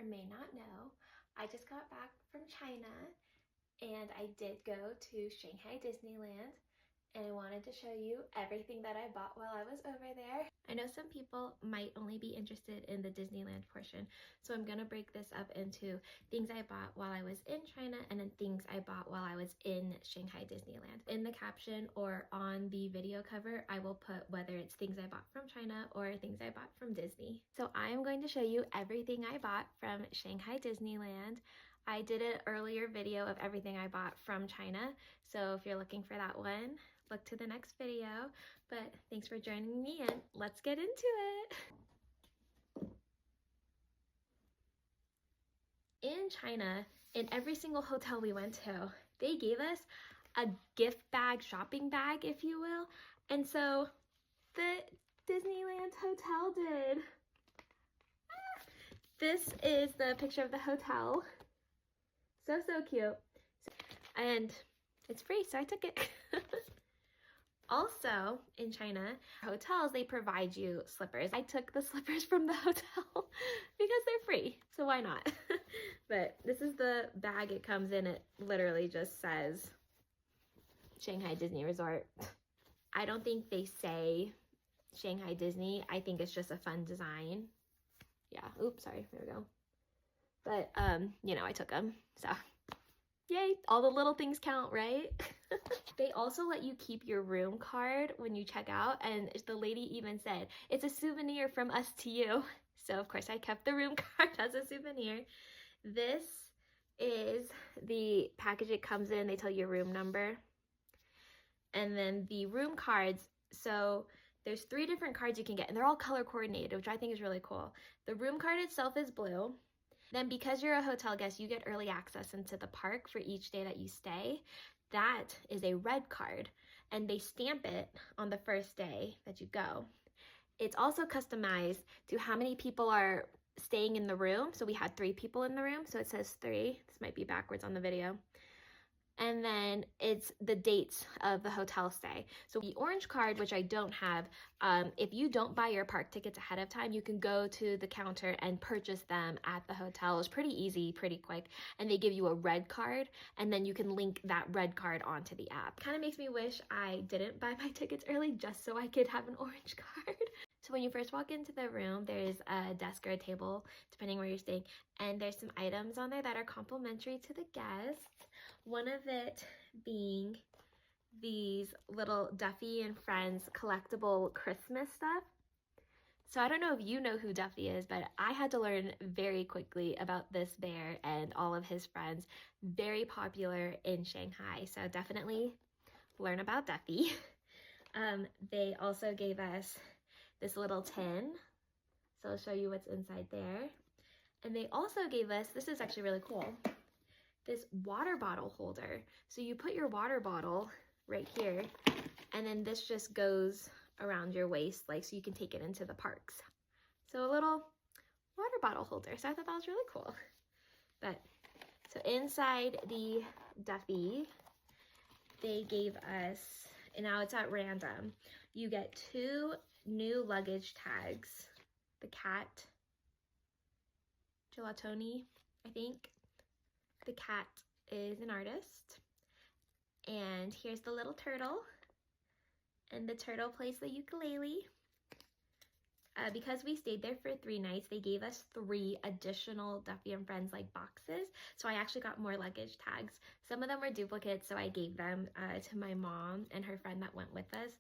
may not know, I just got back from China and I did go to Shanghai Disneyland, and I wanted to show you everything that I bought while I was over there. I know some people might only be interested in the Disneyland portion, so I'm gonna break this up into things I bought while I was in China and then things I bought while I was in Shanghai Disneyland. In the caption or on the video cover, I will put whether it's things I bought from China or things I bought from Disney. So I am going to show you everything I bought from Shanghai Disneyland. I did an earlier video of everything I bought from China, so if you're looking for that one, look to the next video. But thanks for joining me and let's get into it. In China, in every single hotel we went to, they gave us a gift bag, shopping bag, if you will. And so the Disneyland hotel did. This is the picture of the hotel. So cute. And it's free, so I took it. Also, in China, hotels, they provide you slippers. I took the slippers from the hotel because they're free, so why not? But this is the bag it comes in. It literally just says Shanghai Disney Resort. I don't think they say Shanghai Disney. I think it's just a fun design. Yeah, oops, sorry, there we go. But, you know, I took them, so yay, all the little things count, right? They also let you keep your room card when you check out, and the lady even said, it's a souvenir from us to you. So of course I kept the room card as a souvenir. This is the package it comes in. They tell you your room number. And then the room cards, so there's 3 different cards you can get, and they're all color coordinated, which I think is really cool. The room card itself is blue. Then because you're a hotel guest, you get early access into the park for each day that you stay. That is a red card, and they stamp it on the first day that you go. It's also customized to how many people are staying in the room. So we had 3 people in the room, so it says 3. This might be backwards on the video. And then it's the dates of the hotel stay. So the orange card, which I don't have, if you don't buy your park tickets ahead of time, you can go to the counter and purchase them at the hotel. It's pretty easy, pretty quick. And they give you a red card, and then you can link that red card onto the app. Kind of makes me wish I didn't buy my tickets early just so I could have an orange card. So when you first walk into the room, there's a desk or a table, depending where you're staying, and there's some items on there that are complimentary to the guests. One of it being these little Duffy and Friends collectible Christmas stuff. So I don't know if you know who Duffy is, but I had to learn very quickly about this bear and all of his friends. Very popular in Shanghai, so definitely learn about Duffy. They also gave us this little tin, so I'll show you what's inside there. And they also gave us, this is actually really cool, this water bottle holder. So you put your water bottle right here, and then this just goes around your waist, like, so you can take it into the parks. So a little water bottle holder. So I thought that was really cool. But so inside the Duffy, they gave us, and now it's at random, you get 2 new luggage tags. The cat, Gelatoni, I think. The cat is an artist. And here's the little turtle. And the turtle plays the ukulele. Because we stayed there for 3 nights, they gave us 3 additional Duffy and Friends like boxes. So I actually got more luggage tags. Some of them were duplicates, so I gave them to my mom and her friend that went with us.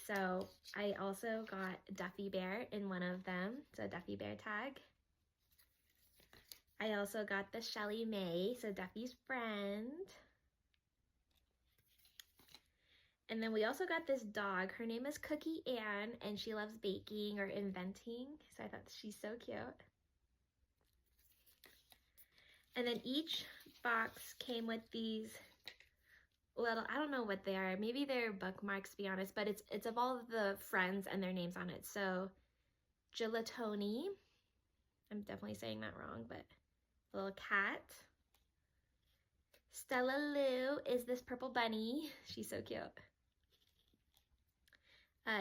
So I also got Duffy Bear in one of them. So Duffy Bear tag. I also got the Shelly May, so Duffy's friend. And then we also got this dog. Her name is Cookie Ann, and she loves baking or inventing. So I thought she's so cute. And then each box came with these little, I don't know what they are. Maybe they're bookmarks, to be honest, but it's of all of the friends and their names on it. So Gelatoni, I'm definitely saying that wrong, but little cat. Stella Lou is this purple bunny. She's so cute.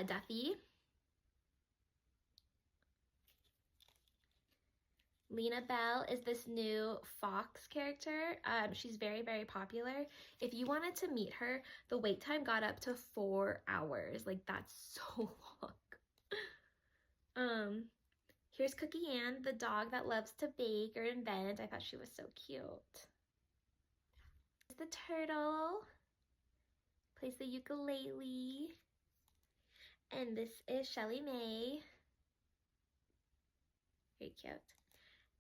Duffy. Lena Bell is this new Fox character. She's very, very popular. If you wanted to meet her, the wait time got up to 4 hours. Like, that's so long. Here's Cookie Ann, the dog that loves to bake or invent. I thought she was so cute. Here's the turtle. Plays the ukulele. And this is Shelly Mae. Very cute.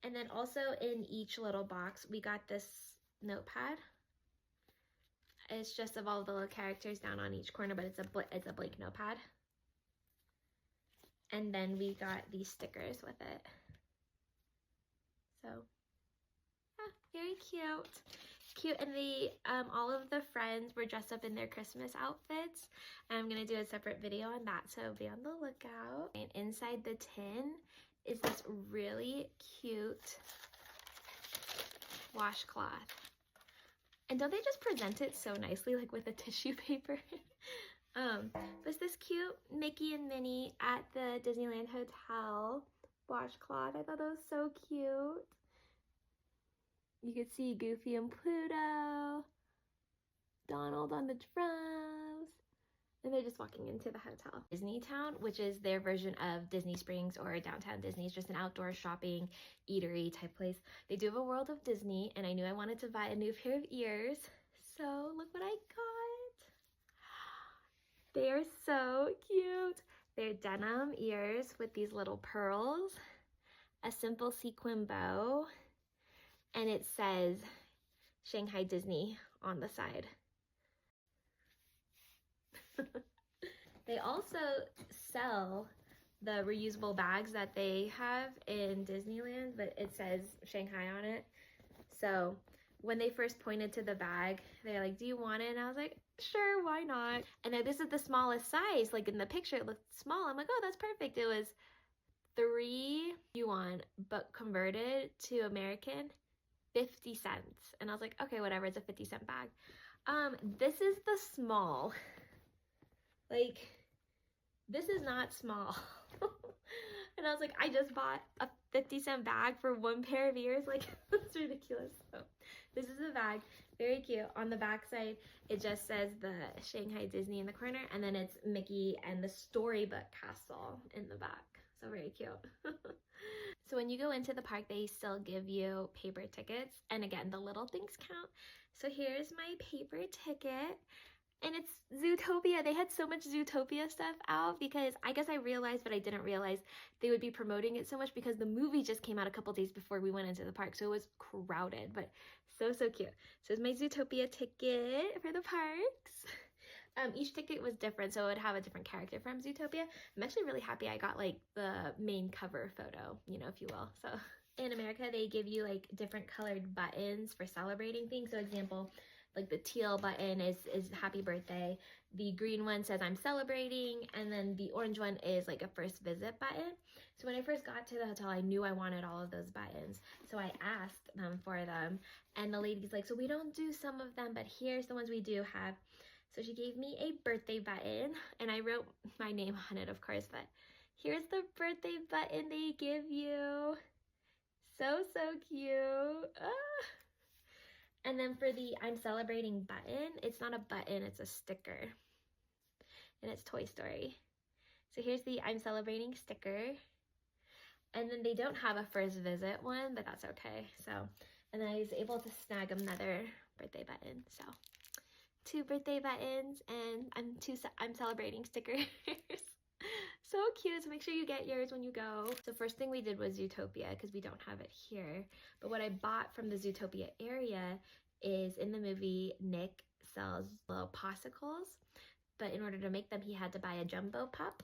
And then also in each little box, we got this notepad. It's just of all the little characters down on each corner, but it's a blank notepad. And then we got these stickers with it. So, yeah, very cute. Cute, and all of the friends were dressed up in their Christmas outfits. And I'm gonna do a separate video on that, so be on the lookout. And inside the tin is this really cute washcloth. And don't they just present it so nicely, like with a tissue paper? There's this cute Mickey and Minnie at the Disneyland Hotel washcloth. I thought that was so cute. You could see Goofy and Pluto, Donald on the drums, and they're just walking into the hotel. Disney Town, which is their version of Disney Springs or Downtown Disney. It's just an outdoor shopping, eatery type place. They do have a World of Disney, and I knew I wanted to buy a new pair of ears, so look what I got. They are so cute. They're denim ears with these little pearls, a simple sequin bow, and it says Shanghai Disney on the side. They also sell the reusable bags that they have in Disneyland, but it says Shanghai on it. So when they first pointed to the bag, they're like, do you want it? And I was like, sure, why not? And then this is the smallest size. Like in the picture, it looked small. I'm like, oh, that's perfect. It was 3 yuan, but converted to American, 50 cents. And I was like, okay, whatever, it's a 50-cent bag. This is the small. Like, this is not small. And I was like, I just bought a 50-cent bag for 1 pair of ears. Like, that's ridiculous. So this is the bag. Very cute. On the back side, it just says the Shanghai Disney in the corner, and then it's Mickey and the Storybook Castle in the back. So very cute. So when you go into the park, they still give you paper tickets. And again, the little things count. So here's my paper ticket. And it's Zootopia. They had so much Zootopia stuff out because I guess I realized, but I didn't realize they would be promoting it so much because the movie just came out a couple days before we went into the park. So it was crowded, but so, so cute. So it's my Zootopia ticket for the parks. Each ticket was different, so it would have a different character from Zootopia. I'm actually really happy I got like the main cover photo, you know, if you will. So in America, they give you like different colored buttons for celebrating things. So example, like the teal button is happy birthday. The green one says I'm celebrating. And then the orange one is like a first visit button. So when I first got to the hotel, I knew I wanted all of those buttons. So I asked them for them. And the lady's like, so we don't do some of them, but here's the ones we do have. So she gave me a birthday button. And I wrote my name on it, of course. But here's the birthday button they give you. So, so cute. Ah. And then for the I'm celebrating button, it's not a button, it's a sticker. And it's Toy Story. So here's the I'm celebrating sticker. And then they don't have a first visit one, but that's okay. So, and then I was able to snag another birthday button. So 2 birthday buttons and I'm celebrating stickers. So cute. So make sure you get yours when you go. So first thing we did was Zootopia because we don't have it here. But what I bought from the Zootopia area is in the movie, Nick sells little popsicles. But in order to make them, he had to buy a jumbo pop.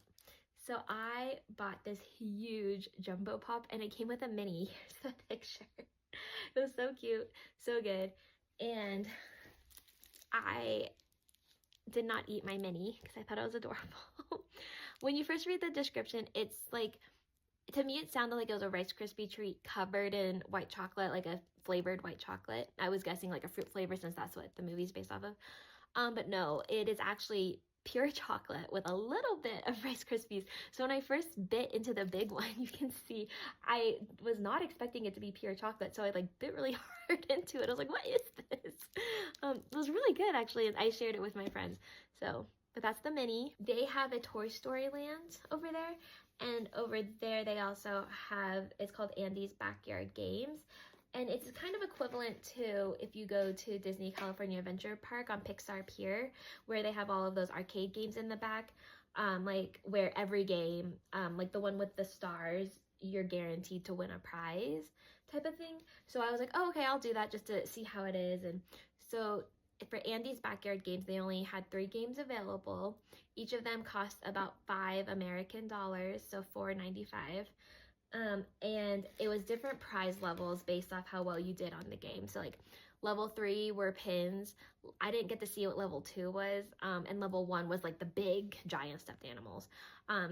So I bought this huge jumbo pop and it came with a mini. Here's the picture. It was so cute. So good. And I did not eat my mini because I thought it was adorable. When you first read the description, it's like, to me, it sounded like it was a Rice Krispie treat covered in white chocolate, like a flavored white chocolate. I was guessing like a fruit flavor since that's what the movie's based off of. But no, it is actually pure chocolate with a little bit of Rice Krispies. So when I first bit into the big one, you can see I was not expecting it to be pure chocolate, so I like bit really hard into it. I was like, what is this? It was really good actually, and I shared it with my friends. So, but that's the mini. They have a Toy Story Land over there, and over there they also have, it's called Andy's Backyard Games. And it's kind of equivalent to if you go to Disney California Adventure Park on Pixar Pier, where they have all of those arcade games in the back, like where every game, like the one with the stars, you're guaranteed to win a prize type of thing. So I was like, oh, okay, I'll do that just to see how it is. And so for Andy's Backyard Games, they only had 3 games available. Each of them cost about $5 American, so $4.95. And it was different prize levels based off how well you did on the game. So like level 3 were pins. I didn't get to see what level 2 was. And level 1 was like the big giant stuffed animals.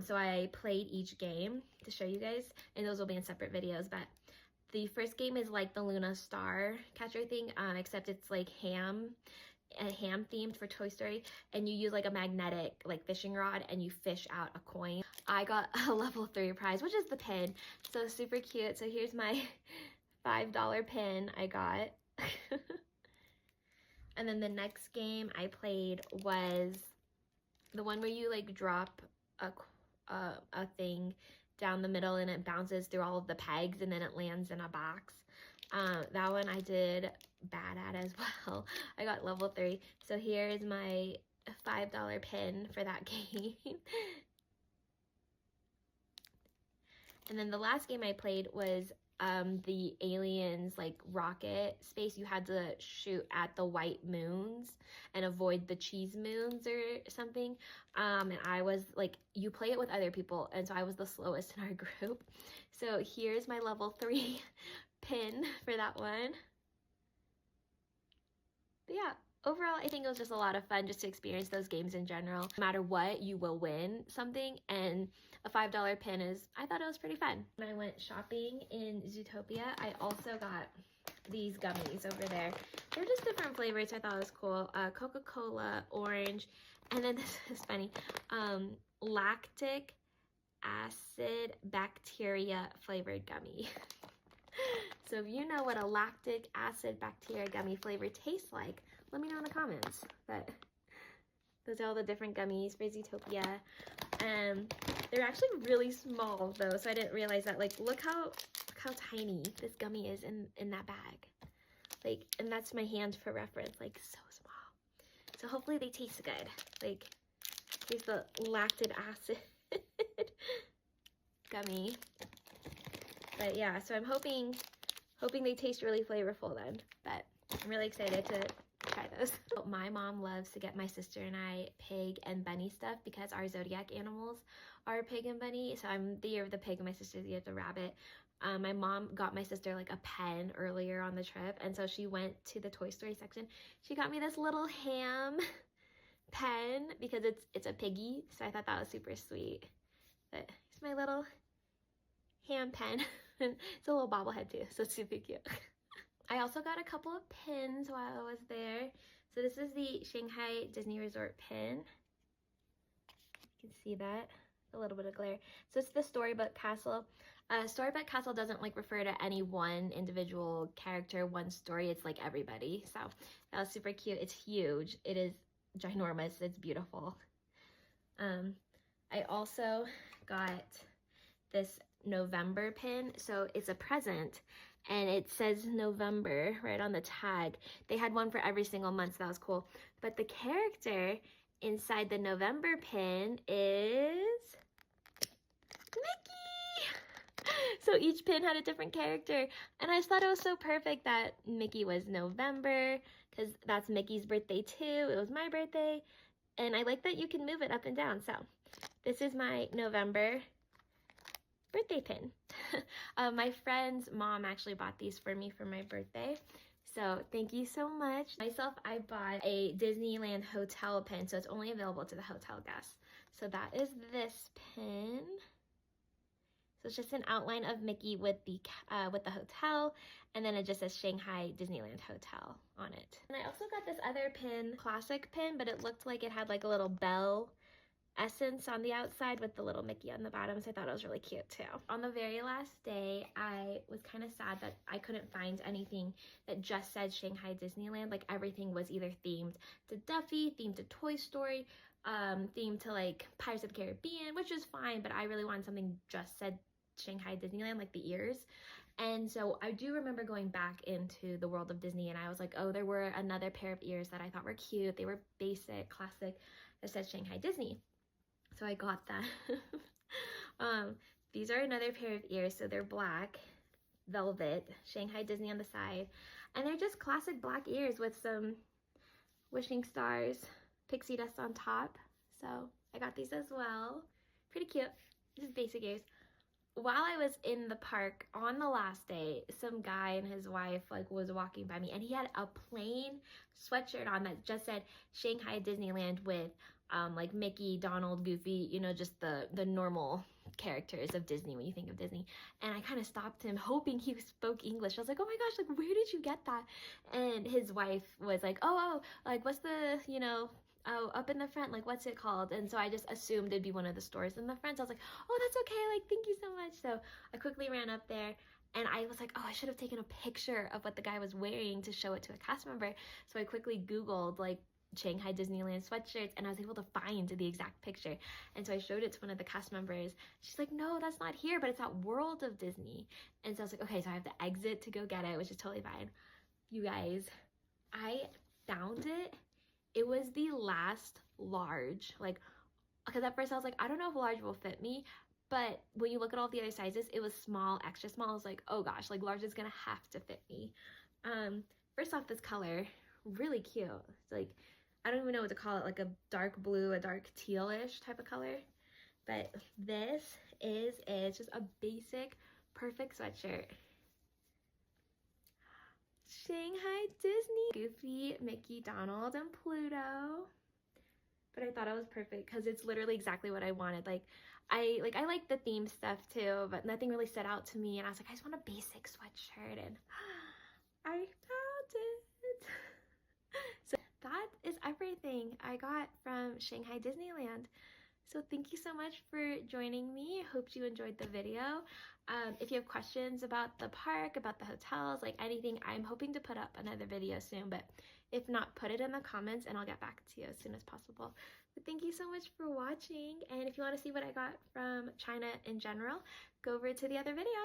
So I played each game to show you guys, and those will be in separate videos. But the first game is like the Luna Star Catcher thing, except it's like ham themed for Toy Story, and you use like a magnetic like fishing rod and you fish out a coin. I got a level 3 prize, which is the pin. So super cute. So here's my $5 pin I got. And then the next game I played was the one where you like drop a thing down the middle and it bounces through all of the pegs and then it lands in a box. That one I did bad at as well. I got level 3. So here is my $5 pin for that game. And then the last game I played was the aliens like rocket space. You had to shoot at the white moons and avoid the cheese moons or something. And I was like, you play it with other people, and so I was the slowest in our group. So here's my level 3 pin for that one. But yeah, overall I think it was just a lot of fun just to experience those games in general. No matter what, you will win something, and a $5 pin is, I thought it was pretty fun. When I went shopping in Zootopia, I also got these gummies over there. They're just different flavors. I thought it was cool. Coca-Cola, orange, and then this is funny, lactic acid bacteria flavored gummy. So if you know what a lactic acid bacteria gummy flavor tastes like, let me know in the comments. But those are all the different gummies for Zootopia. They're actually really small though, so I didn't realize that. Like, look how tiny this gummy is in that bag. Like, and that's my hand for reference, like so small. So hopefully they taste good. Like, here's the lactic acid gummy. But yeah, so I'm hoping they taste really flavorful then. But I'm really excited to try those. My mom loves to get my sister and I pig and bunny stuff because our zodiac animals are pig and bunny. So I'm the year of the pig and my sister's the year of the rabbit. My mom got my sister like a pen earlier on the trip, and so she went to the Toy Story section. She got me this little ham pen because it's a piggy, so I thought that was super sweet. But it's my little ham pen. It's a little bobblehead too, so it's super cute. I also got a couple of pins while I was there. So this is the Shanghai Disney Resort pin. You can see that, a little bit of glare. So it's the Storybook Castle. Storybook Castle doesn't like refer to any one individual character, one story. It's like everybody. So that was super cute. It's huge. It is ginormous. It's beautiful. I also got this November pin. So it's a present and it says November right on the tag. They had one for every single month, so that was cool. But the character inside the November pin is Mickey! So each pin had a different character, and I just thought it was so perfect that Mickey was November, because that's Mickey's birthday too. It was my birthday, and I like that you can move it up and down. So this is my November birthday pin. My friend's mom actually bought these for me for my birthday, so thank you so much. Myself, I bought a Disneyland hotel pin, so it's only available to the hotel guests. So that is this pin. So it's just an outline of Mickey with the hotel, and then it just says Shanghai Disneyland Hotel on it. And I also got this other pin, classic pin, but it looked like it had like a little bell essence on the outside with the little Mickey on the bottom, so I thought it was really cute too. On the very last day, I was kind of sad that I couldn't find anything that just said Shanghai Disneyland. Like everything was either themed to Duffy, themed to Toy Story, themed to like Pirates of the Caribbean, which is fine, but I really wanted something just said Shanghai Disneyland, like the ears. And so I do remember going back into the world of Disney, and I was like, oh, there were another pair of ears that I thought were cute. They were basic, classic, that said Shanghai Disney. So I got that. These are another pair of ears, so they're black, velvet, Shanghai Disney on the side. And they're just classic black ears with some wishing stars, pixie dust on top. So I got these as well. Pretty cute. This is basic ears. While I was in the park on the last day, some guy and his wife was walking by me, and he had a plain sweatshirt on that just said Shanghai Disneyland with like Mickey, Donald, Goofy, you know, just the normal characters of Disney when you think of Disney. And I kind of stopped him hoping he spoke English. I was like, oh my gosh, like where did you get that? And his wife was like, oh, like what's the, you know, oh, up in the front, like what's it called? And so I just assumed it'd be one of the stores in the front. So I was like, oh, that's okay, like thank you so much. So I quickly ran up there, and I was like, oh, I should have taken a picture of what the guy was wearing to show it to a cast member. So I quickly Googled like Shanghai Disneyland sweatshirts, and I was able to find the exact picture. And so I showed it to one of the cast members. She's like, no, that's not here, but it's at World of Disney. And so I was like, okay, so I have to exit to go get it, which is totally fine. You guys, I found it. It was the last large, like, because at first I was like, I don't know if large will fit me, but when you look at all the other sizes, it was small, extra small. I was like, oh gosh, like large is gonna have to fit me. First off, this color, really cute. It's like, I don't even know what to call it, like a dark blue, a dark tealish type of color. But this is it. It's just a basic, perfect sweatshirt. Shanghai Disney, Goofy, Mickey, Donald, and Pluto. But I thought it was perfect because it's literally exactly what I wanted. I like the theme stuff too, but nothing really stood out to me. And I was like, I just want a basic sweatshirt, and I found it. So that is everything I got from Shanghai Disneyland. So thank you so much for joining me. Hope you enjoyed the video. If you have questions about the park, about the hotels, like anything, I'm hoping to put up another video soon, but if not, put it in the comments and I'll get back to you as soon as possible. But thank you so much for watching, and if you want to see what I got from China in general, go over to the other video.